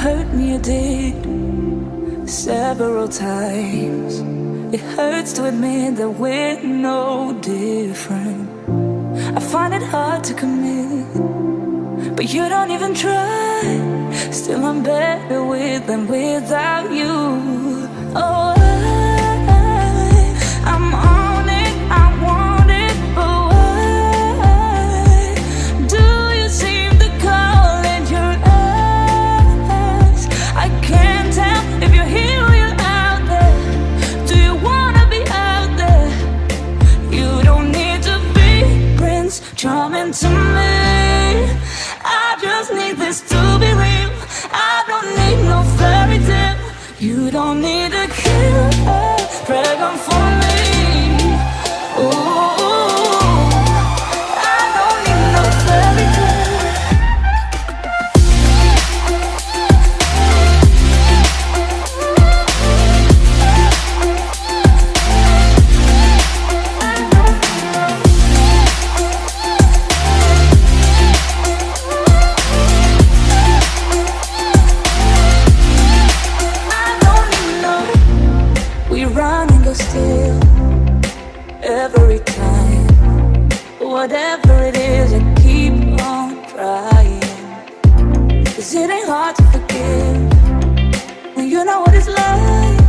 hurt me, you did several times. It hurts to admit that we're no different. I find it hard to commit, but you don't even try. Still I'm better with than without you. Oh, I'm on it, I want it, but why do you seem to call it your eyes? I can't tell if you're here or you're out there. Do you wanna be out there? You don't need to be Prince Charming to me. I just need this to be real. I don't need no fairy tale. You don't need to kill a dragon for me. Ooh, I don't need no fairy tale. Still, every time, whatever it is, I keep on trying. 'Cause it ain't hard to forgive when you know what it's like.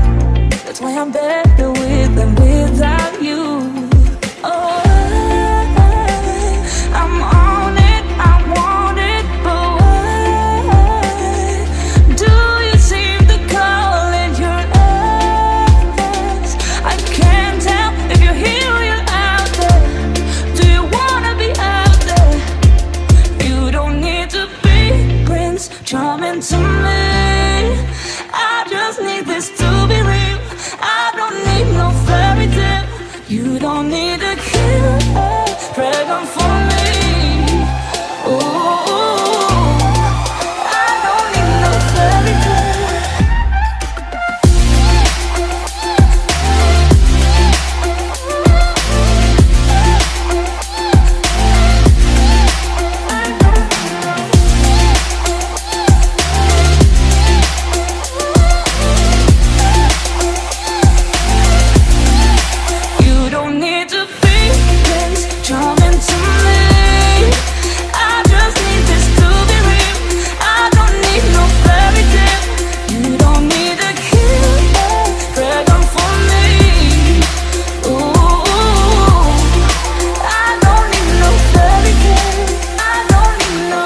That's why I'm better with than without you. Oh, I'm on it, I want it, but why do you seem to call it your eyes? I can't tell if you're here or you're out there. Do you wanna be out there? You don't need to be Prince Charming to me. I just need this to be real. I don't need no fairy tale. You don't need to kill a dragon for me. Ooh, I don't need no fairy tale. You don't need to be Prince Charming to me. I just need this to be real. I don't need no fairy tale. You don't need to kill a dragon for me. Ooh, I don't need no fairy tale. I don't need no.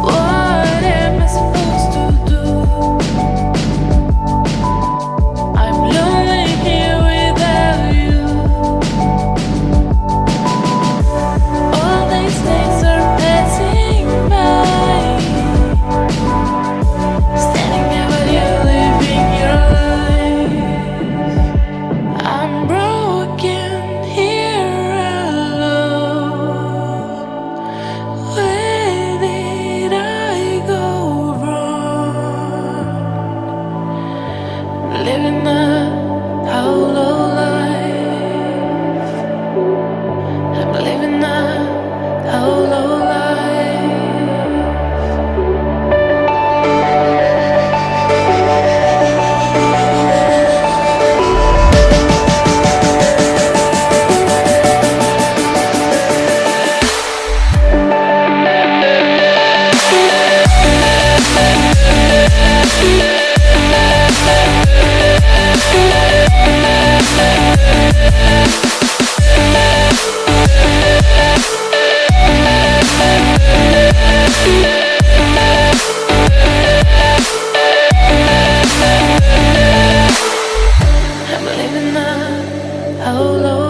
What am I supposed to do? I'm lonely here without you. All these days are passing by, standing there while you're living your life. I'm broken here alone. Where did I go wrong? Living a hollow life. I'm living a hollow life. I'm living a hollow